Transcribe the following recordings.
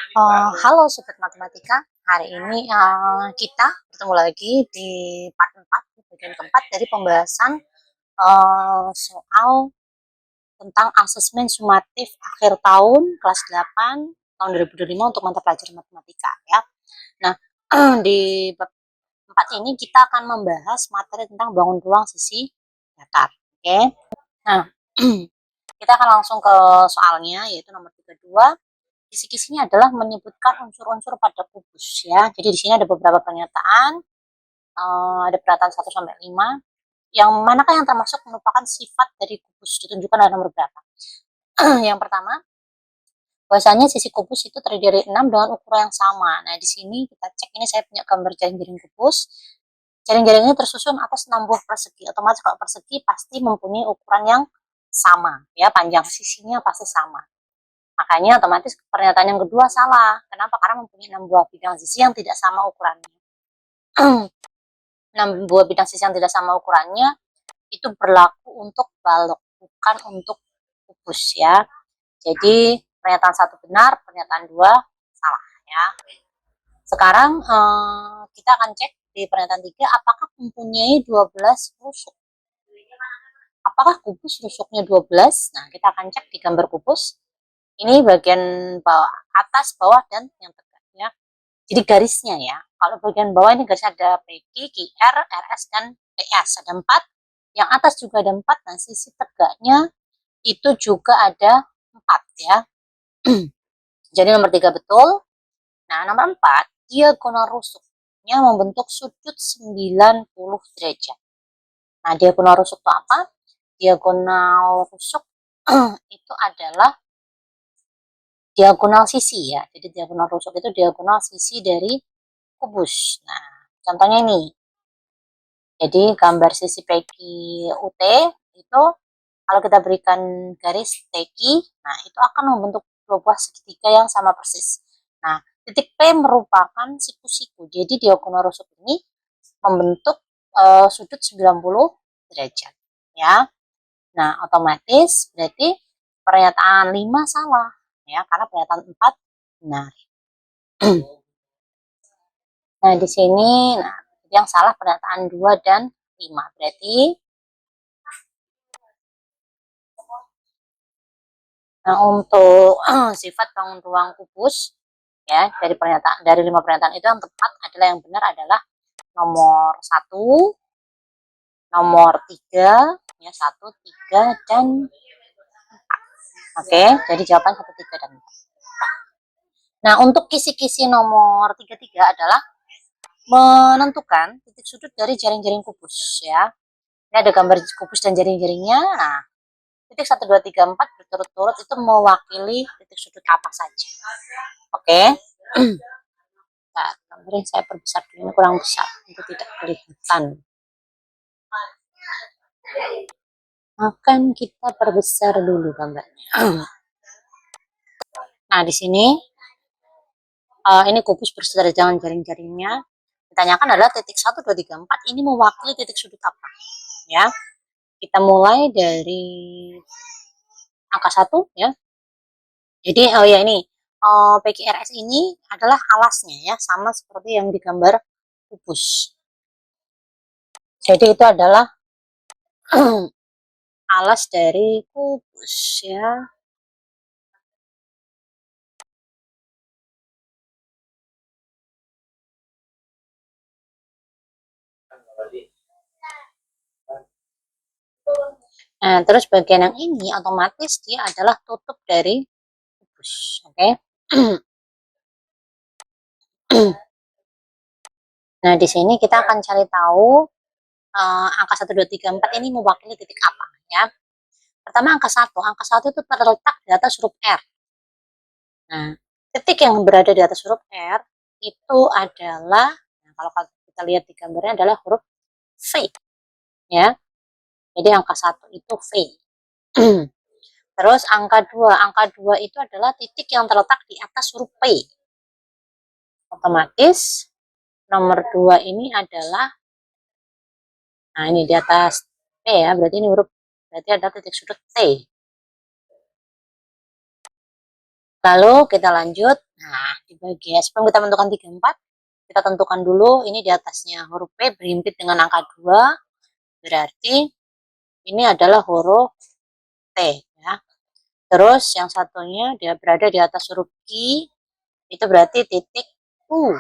Halo Sobat Matematika, hari ini kita bertemu lagi di part 4, bagian keempat dari pembahasan soal tentang asesmen sumatif akhir tahun kelas 8 tahun 2025 untuk mata pelajaran matematika ya. Nah, di bab 4 ini kita akan membahas materi tentang bangun ruang sisi datar. Oke. Nah, kita akan langsung ke soalnya, yaitu nomor 32. Kisi-kisinya adalah menyebutkan unsur-unsur pada kubus ya. Jadi di sini ada beberapa pernyataan, ada pernyataan 1 sampai 5. Yang manakah yang termasuk merupakan sifat dari kubus? Ditunjukkan ada nomor berapa. Yang pertama, bahwasanya sisi kubus itu terdiri dari 6 dengan ukuran yang sama. Nah, di sini kita cek, ini saya punya gambar jaring-jaring kubus. Jaring-jaring ini tersusun atas 6 buah persegi. Otomatis kalau persegi pasti mempunyai ukuran yang sama ya, panjang sisinya pasti sama. Makanya otomatis pernyataan yang kedua salah. Kenapa? Karena mempunyai 6 buah bidang sisi yang tidak sama ukurannya. 6 buah bidang sisi yang tidak sama ukurannya itu berlaku untuk balok, bukan untuk kubus ya. Jadi pernyataan 1 benar, pernyataan 2 salah ya. Sekarang kita akan cek di pernyataan 3, apakah mempunyai 12 rusuk. Apakah kubus rusuknya 12? Nah, kita akan cek di gambar kubus. Ini bagian bawah, atas, bawah, dan yang tegak ya. Jadi garisnya ya. Kalau bagian bawah ini garisnya ada PQ, QR, RS, dan PS. Ada 4. Yang atas juga ada 4. Nah, sisi tegaknya itu juga ada 4 ya. Jadi nomor 3 betul. Nah, nomor 4, diagonal rusuknya membentuk sudut 90 derajat. Nah, diagonal rusuk itu apa? Diagonal rusuk itu adalah diagonal sisi ya. Jadi diagonal rusuk itu diagonal sisi dari kubus. Nah, contohnya ini. Jadi gambar sisi PQ UT itu kalau kita berikan garis TQ, nah itu akan membentuk dua buah segitiga yang sama persis. Nah, titik P merupakan siku-siku. Jadi diagonal rusuk ini membentuk sudut 90 derajat ya. Nah, otomatis berarti pernyataan 5 salah ya, karena pernyataan 4 benar. Nah, di sini yang salah pernyataan 2 dan 5. Berarti untuk sifat bangun ruang kubus ya, dari 5 pernyataan itu yang tepat adalah, yang benar adalah nomor 1, nomor 3 ya, 1, 3 dan 4. Oke, jadi jawaban 1, 3 dan 4. Nah, untuk kisi-kisi nomor 33 adalah menentukan titik sudut dari jaring-jaring kubus ya. Ini ada gambar kubus dan jaring-jaringnya. Nah, titik 1, 2, 3, 4 berturut-turut itu mewakili titik sudut apa saja. Oke. Nah, gambarnya saya perbesar dulu, ini kurang besar, itu tidak kelihatan. Akan kita perbesar dulu gambarnya. Nah, di sini ini kubus berisi dari jaring-jaringnya. Ditanyakan adalah titik 1, 2, 3, 4 ini mewakili titik sudut apa ya. Kita mulai dari angka 1 ya. Jadi ini PQRS ini adalah alasnya ya, sama seperti yang digambar kubus. Jadi itu adalah alas dari kubus ya. Nah, terus bagian yang ini otomatis dia adalah tutup dari kubus. Oke. Nah, di sini kita akan cari tahu angka 1, 2, 3, 4 ini mewakili titik apa ya. Pertama angka 1. Angka 1 itu terletak di atas huruf R. Nah, titik yang berada di atas huruf R itu adalah, nah, kalau kita lihat di gambarnya adalah huruf V ya. Jadi angka 1 itu V. Terus angka 2 itu adalah titik yang terletak di atas huruf P. Otomatis nomor 2 ini adalah, nah ini di atas P ya, berarti ini huruf, berarti ada titik sudut T. Lalu kita lanjut, Nah, dibagi ya. Sebelum kita tentukan 3, 4, kita tentukan dulu ini di atasnya huruf P berhimpit dengan angka 2, berarti ini adalah huruf T ya. Terus yang satunya dia berada di atas huruf I, itu berarti titik U.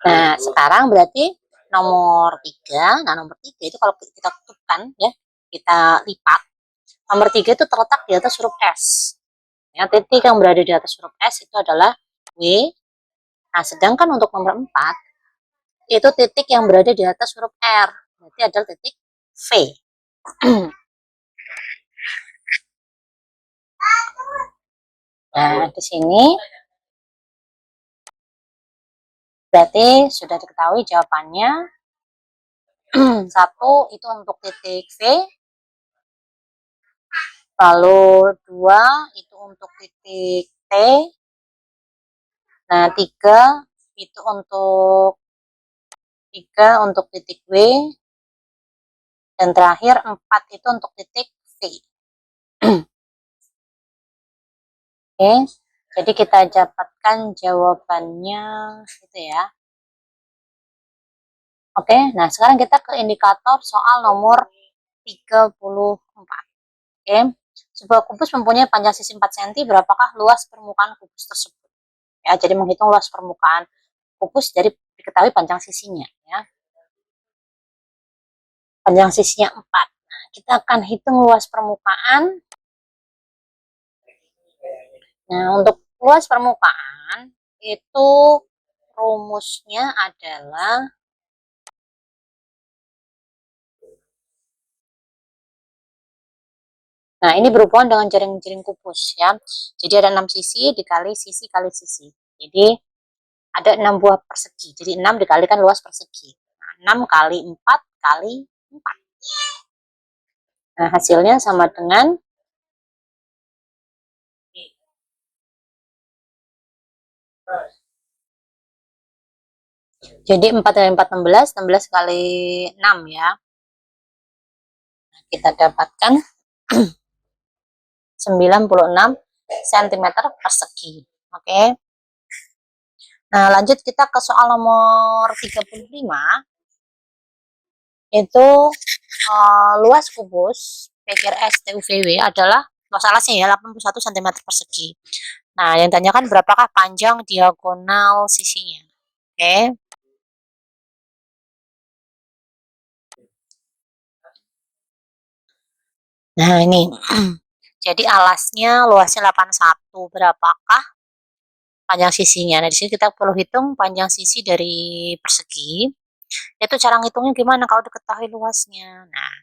Nah, sekarang berarti nomor 3. Nah, nomor 3 itu kalau kita kutupkan ya, kita lipat. Nomor 3 itu terletak di atas huruf S. Ya, titik yang berada di atas huruf S itu adalah W. Nah, sedangkan untuk nomor 4 itu titik yang berada di atas huruf R. Berarti adalah titik V. Nah, di sini berarti sudah diketahui jawabannya. 1 itu untuk titik V, lalu 2 itu untuk titik T, nah 3 itu untuk titik W, dan terakhir 4 itu untuk titik V. Oke, jadi kita dapatkan jawabannya gitu ya. Oke, nah sekarang kita ke indikator soal nomor 34. Oke, sebuah kubus mempunyai panjang sisi 4 cm, berapakah luas permukaan kubus tersebut? Ya, jadi menghitung luas permukaan kubus dari diketahui panjang sisinya ya. Panjang sisinya 4. Nah, kita akan hitung luas permukaan. Nah, untuk luas permukaan itu rumusnya adalah, nah ini berhubungan dengan jaring-jaring kubus ya. Jadi ada 6 sisi dikali sisi kali sisi. Jadi ada 6 buah persegi. Jadi 6 dikalikan luas persegi. Nah, 6 kali 4 kali 4. Nah, hasilnya sama dengan jadi 4 kali 4 16, 16 kali 6 ya. Nah, kita dapatkan 96 cm persegi. Oke. Nah, lanjut kita ke soal nomor 35. Itu luas kubus PQRS TUVW adalah luas alasnya ya 81 cm persegi. Nah, yang tanyakan berapakah panjang diagonal sisinya. Oke. Nah, ini. Jadi alasnya luasnya 81, berapakah panjang sisinya? Nah, di sini kita perlu hitung panjang sisi dari persegi. Itu cara ngitungnya gimana kalau diketahui luasnya? Nah,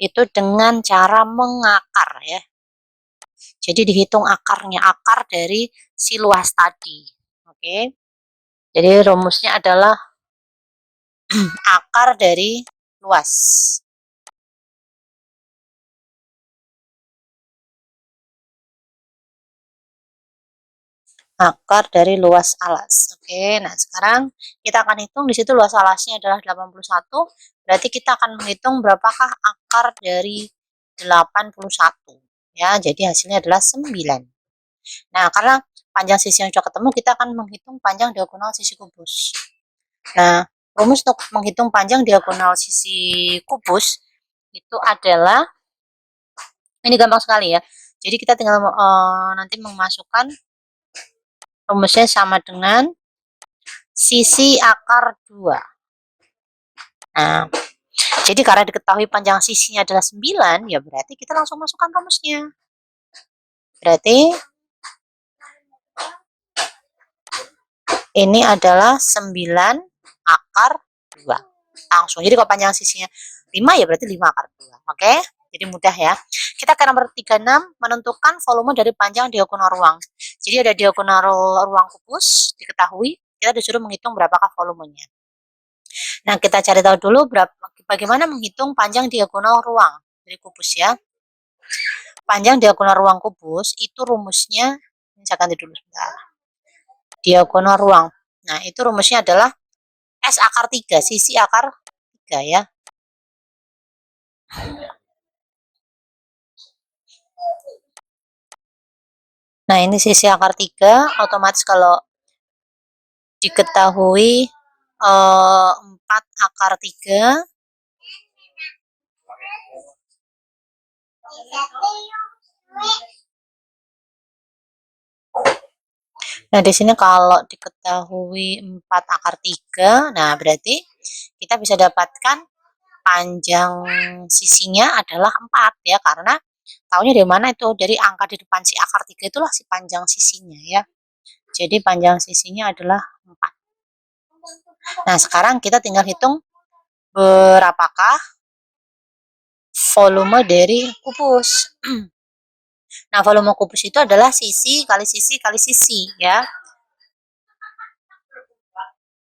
itu dengan cara mengakar ya. Jadi dihitung akarnya, akar dari si luas tadi. Oke. Jadi rumusnya adalah akar dari luas. Akar dari luas alas. Oke, nah sekarang kita akan hitung di situ luas alasnya adalah 81. Berarti kita akan menghitung berapakah akar dari 81. Ya, jadi hasilnya adalah 9. Nah, karena panjang sisi yang sudah ketemu, kita akan menghitung panjang diagonal sisi kubus. Nah, rumus untuk menghitung panjang diagonal sisi kubus itu adalah, ini gampang sekali ya. Jadi kita tinggal nanti memasukkan rumusnya sama dengan sisi akar 2. Nah, jadi karena diketahui panjang sisinya adalah 9, ya berarti kita langsung masukkan rumusnya. Berarti ini adalah 9 akar 2. Langsung. Jadi kalau panjang sisinya 5, ya berarti 5 akar 2. Oke? Jadi mudah ya. Kita ke nomor 36, menentukan volume dari panjang diagonal ruang. Jadi ada diagonal ruang kubus, diketahui, kita disuruh menghitung berapakah volumenya. Nah, kita cari tahu dulu bagaimana menghitung panjang diagonal ruang dari kubus ya. Panjang diagonal ruang kubus itu rumusnya, ini saya ganti dulu sebentar. Diagonal ruang. Nah, itu rumusnya adalah S akar 3, sisi akar 3 ya. Nah, ini sisi akar 3, otomatis kalau diketahui 4 akar 3. Nah, di sini kalau diketahui 4 akar 3, nah berarti kita bisa dapatkan panjang sisinya adalah 4 ya, karena tahunya dari mana itu? Dari angka di depan si akar 3 itulah si panjang sisinya ya. Jadi panjang sisinya adalah 4. Nah, sekarang kita tinggal hitung berapakah volume dari kubus. Nah, volume kubus itu adalah sisi kali sisi kali sisi ya.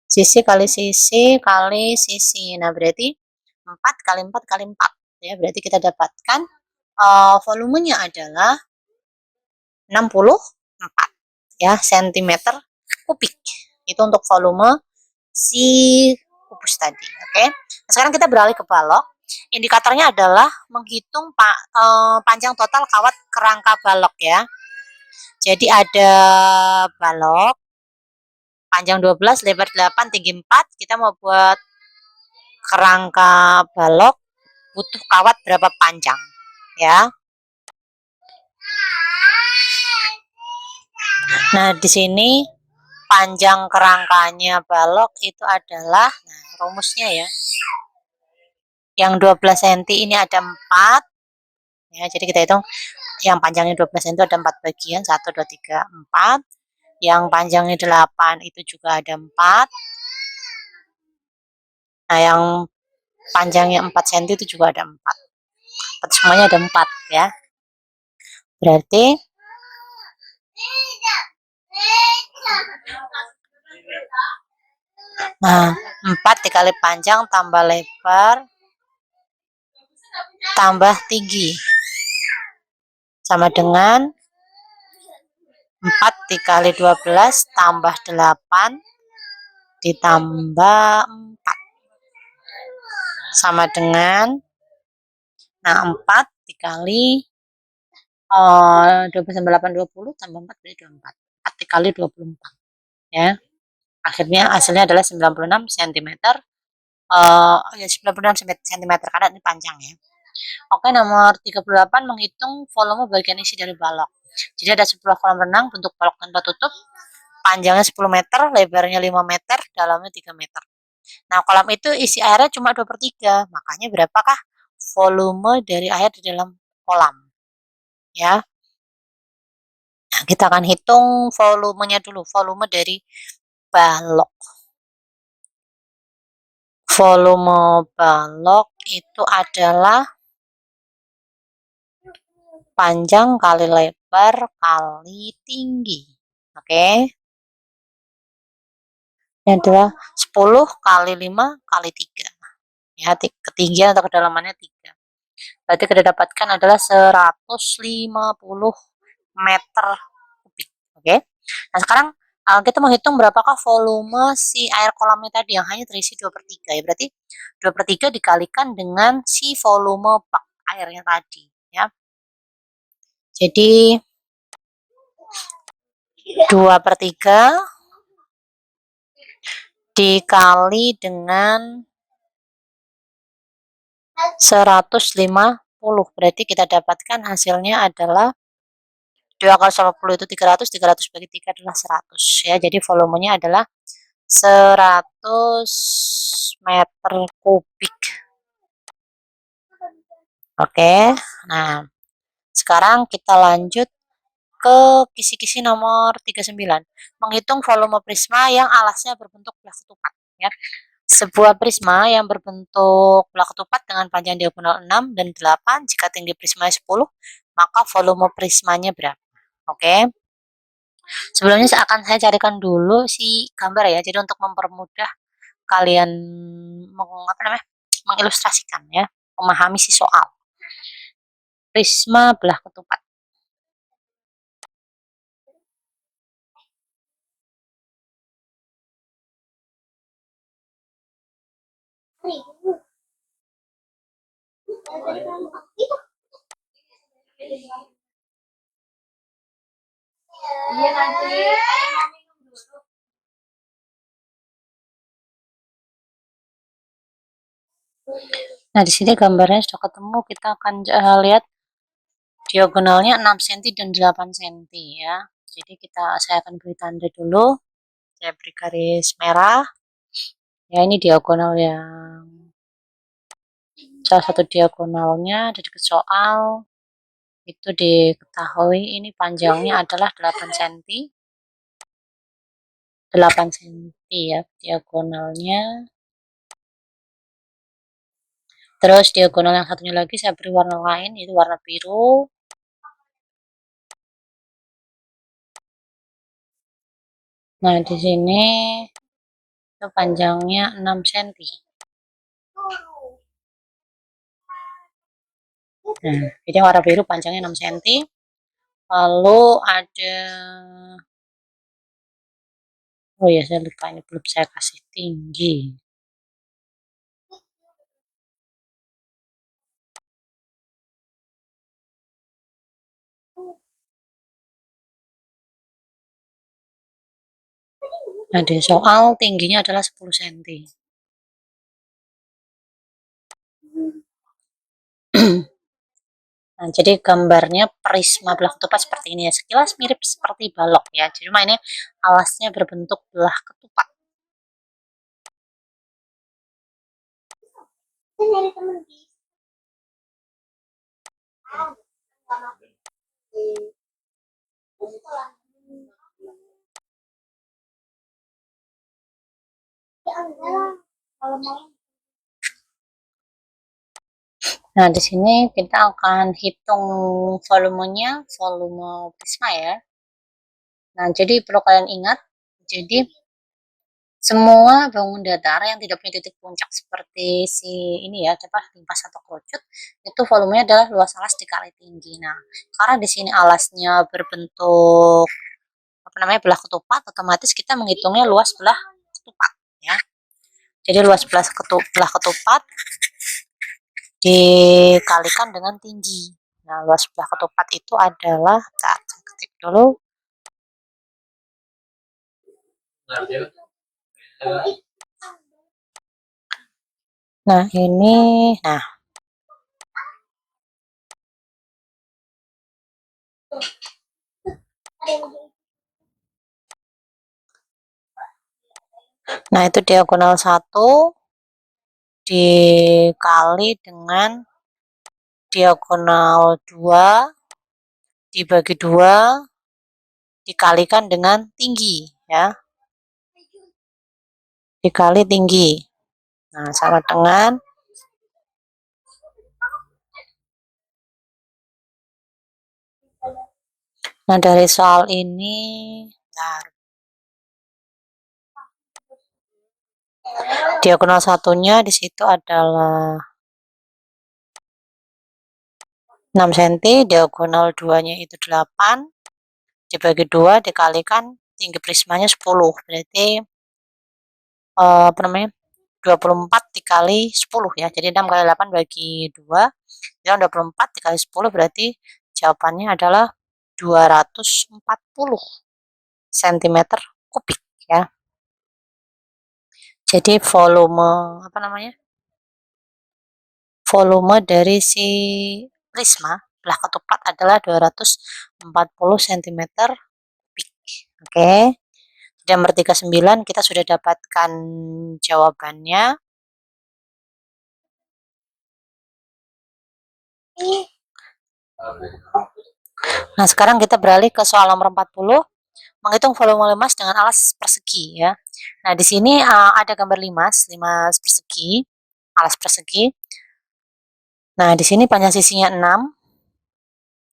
Sisi kali sisi kali sisi. Nah, berarti 4 kali 4 kali 4 ya. Berarti kita dapatkan volumenya adalah 64 ya sentimeter kubik. Itu untuk volume si kubus tadi. Oke. Nah, sekarang kita beralih ke balok. Indikatornya adalah menghitung panjang total kawat kerangka balok ya. Jadi ada balok panjang 12, lebar 8, tinggi 4. Kita mau buat kerangka balok butuh kawat berapa panjang ya. Nah, di sini panjang kerangkanya balok itu adalah, nah, rumusnya ya. Yang 12 cm ini ada 4 ya. Jadi kita hitung yang panjangnya 12 cm itu ada 4 bagian, 1 2 3 4. Yang panjangnya 8 itu juga ada 4. Nah, yang panjangnya 4 cm itu juga ada 4. Semuanya ada 4 ya. Berarti nah, 4 dikali panjang tambah lebar tambah tinggi sama dengan 4 dikali 12 tambah 8 ditambah 4 sama dengan, nah, 4 dikali 12 tambah 8 20 tambah 4 berarti 24. 4 dikali 24 ya. Akhirnya hasilnya adalah 96 cm. Ya 96 cm karena ini panjang ya. Oke, nomor 38 menghitung volume bagian isi dari balok. Jadi ada 10 kolam renang bentuk balok tanpa tutup, panjangnya 10 meter, lebarnya 5 meter, dalamnya 3 meter. Nah, kolam itu isi airnya cuma 2/3, makanya berapakah volume dari air di dalam kolam? Ya, nah, kita akan hitung volumenya dulu, volume dari balok. Volume balok itu adalah panjang kali lebar kali tinggi. Oke. Ini adalah 10 kali 5 kali 3. Ya, ketinggian atau kedalamannya 3. Berarti kita dapatkan adalah 150 meter kubik. Oke. Nah, sekarang kita menghitung berapakah volume si air kolamnya tadi yang hanya terisi 2/3 ya. Berarti 2/3 dikalikan dengan si volume bak airnya tadi ya. Jadi 2/3 dikali dengan 150, berarti kita dapatkan hasilnya adalah 2 kali 150 itu 300, 300 bagi 3 adalah 100 ya. Jadi volumenya adalah 100 meter kubik. Oke. Nah, sekarang kita lanjut ke kisi-kisi nomor 39. Menghitung volume prisma yang alasnya berbentuk belah ketupat ya. Sebuah prisma yang berbentuk belah ketupat dengan panjang diagonal 6 dan 8, jika tinggi prisma 10, maka volume prismanya berapa? Oke. Sebelumnya akan saya carikan dulu si gambar ya. Jadi untuk mempermudah kalian mengilustrasikan ya, memahami si soal. Prisma belah ketupat. Iya nanti. Nah, di sini gambarnya sudah ketemu. Kita akan lihat diagonalnya 6 cm dan 8 cm ya. Jadi saya akan beri tanda dulu. Saya beri garis merah. Ya, ini diagonal yang salah satu diagonalnya ada di soal. Itu diketahui ini panjangnya adalah 8 cm. 8 cm ya diagonalnya. Terus diagonal yang satunya lagi saya beri warna lain, yaitu warna biru. Nah, di sini itu panjangnya 6 cm. Nah, jadi warna biru panjangnya 6 cm. Lalu ada, oh ya saya lupa, ini belum saya kasih tinggi. Nah, di soal tingginya adalah 10 cm. Nah, jadi gambarnya prisma belah ketupat seperti ini ya. Sekilas mirip seperti balok ya. Cuma ini alasnya berbentuk belah ketupat. Nah, di sini kita akan hitung volumenya, volume prisma ya. Nah, jadi perlu kalian ingat, jadi semua bangun datar yang tidak punya titik puncak seperti si ini ya, limpas atau kerucut, itu volumenya adalah luas alas dikali tinggi. Nah, karena di sini alasnya berbentuk belah ketupat, otomatis kita menghitungnya luas belah ketupat ya. Jadi luas belah ketupat dikalikan dengan tinggi. Nah, luas belah ketupat itu adalah, saya ketik dulu. Nah, ini, nah itu diagonal 1 dikali dengan diagonal 2 dibagi 2 dikalikan dengan tinggi ya. Dikali tinggi. Nah, sama dengan, nah dari soal ini, diagonal satunya di situ adalah 6 cm, diagonal 2-nya itu 8, dibagi 2 dikalikan tinggi prismanya 10, berarti apa namanya, 24 dikali 10 ya, jadi 6 kali 8 bagi 2, ya 24 dikali 10 berarti jawabannya adalah 240 cm kubik ya. Jadi volume dari si prisma belah ketupat adalah 240 cm kubik. Oke. Di nomor 39 kita sudah dapatkan jawabannya. Nah, sekarang kita beralih ke soal nomor 40, menghitung volume limas dengan alas persegi ya. Nah, di sini ada gambar limas persegi, alas persegi. Nah, di sini panjang sisinya 6.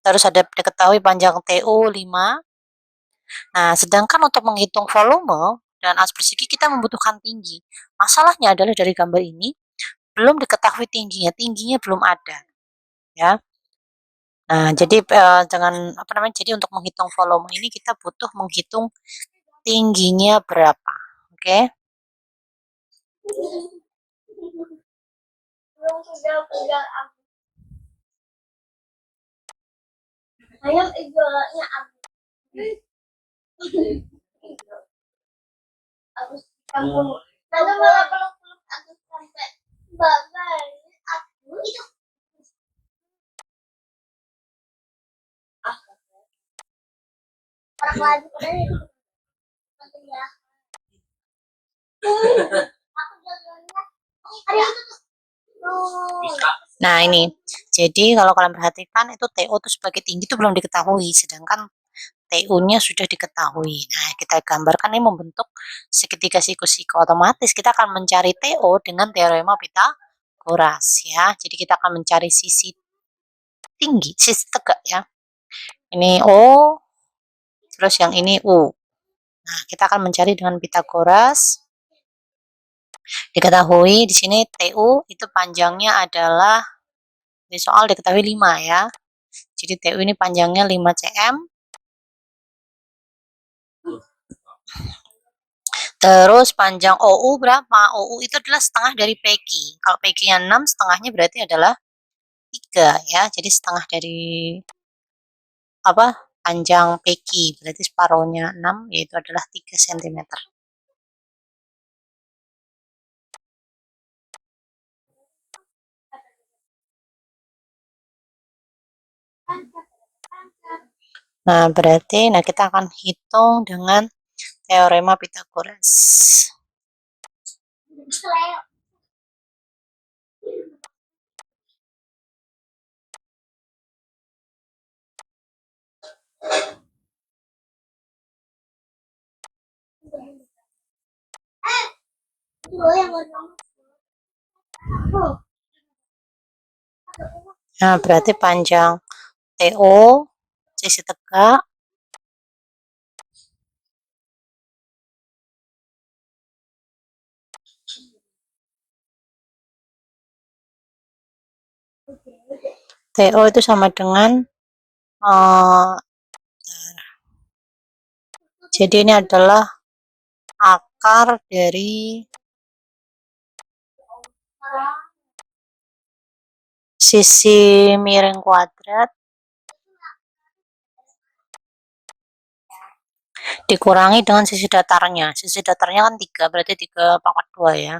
Terus ada diketahui panjang TU 5. Nah, sedangkan untuk menghitung volume dan alas persegi kita membutuhkan tinggi. Masalahnya adalah dari gambar ini belum diketahui tingginya, belum ada ya. Nah, jadi jadi untuk menghitung volume ini kita butuh menghitung tingginya berapa. Oke. Nah ini, jadi kalau kalian perhatikan itu TO itu sebagai tinggi itu belum diketahui, sedangkan TU-nya sudah diketahui. Nah, kita gambarkan ini membentuk segitiga siku-siku. Otomatis kita akan mencari TO dengan teorema Pitagoras ya. Jadi kita akan mencari sisi tinggi, sisi tegak ya. Ini O, terus yang ini U. Nah, kita akan mencari dengan Pitagoras. Diketahui di sini TU itu panjangnya adalah di soal diketahui 5 ya. Jadi TU ini panjangnya 5 cm. Terus panjang OU berapa? OU itu adalah setengah dari PQ. Kalau PQ-nya 6, setengahnya berarti adalah 3 ya. Jadi setengah dari apa? Panjang PQ. Berarti separuhnya 6 yaitu adalah 3 cm. Nah, berarti kita akan hitung dengan teorema Pitagoras. Nah, berarti panjang TO sisi tegak TO itu sama dengan jadi ini adalah akar dari sisi miring kuadrat dikurangi dengan sisi datarnya. Sisi datarnya kan 3, berarti 3 pangkat 2 ya.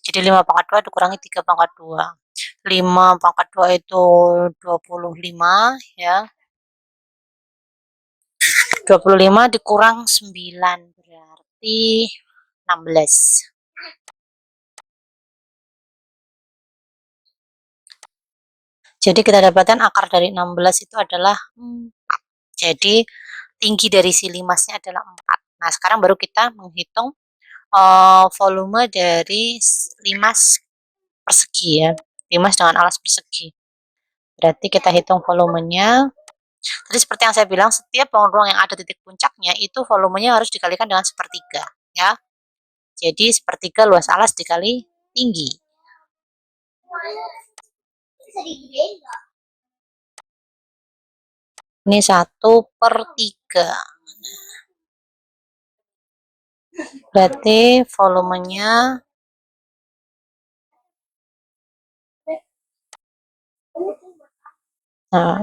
Jadi 5 pangkat 2 dikurangi 3 pangkat 2. 5 pangkat 2 itu 25 ya. 25 dikurang 9 berarti 16. Jadi kita dapatkan akar dari 16 itu adalah 4. Jadi tinggi dari si limasnya adalah 4. Nah, sekarang baru kita menghitung volume dari limas persegi ya. Limas dengan alas persegi. Berarti kita hitung volumenya. Tadi seperti yang saya bilang, setiap ruang yang ada titik puncaknya itu volumenya harus dikalikan dengan sepertiga ya. Jadi sepertiga luas alas dikali tinggi. Ini 1/3. Berarti volumenya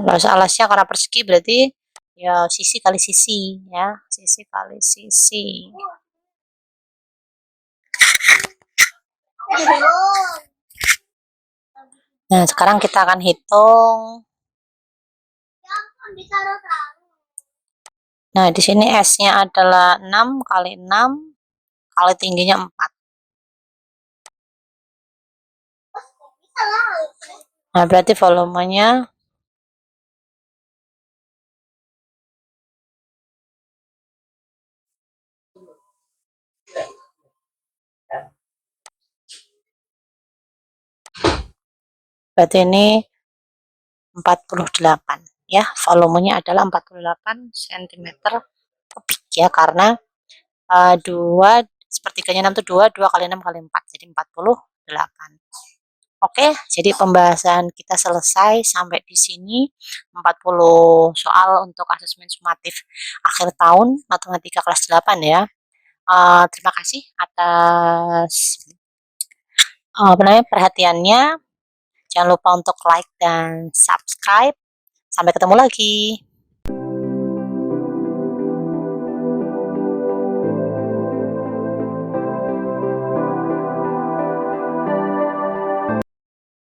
luas alasnya karena persegi berarti ya sisi kali sisi ya, sisi kali sisi. Nah, sekarang kita akan hitung. Nah, di sini S-nya adalah 6 kali 6 kali tingginya 4. Nah, berarti volumenya berarti ini 48 ya, volumenya adalah 48 cm kubik ya, karena 2 sepertiganya 6 itu 2 kali 6 kali 4 jadi 48. Oke, jadi pembahasan kita selesai sampai di sini. 40 soal untuk asesmen sumatif akhir tahun matematika kelas 8 ya. Terima kasih atas perhatiannya. Jangan lupa untuk like dan subscribe. Sampai ketemu lagi.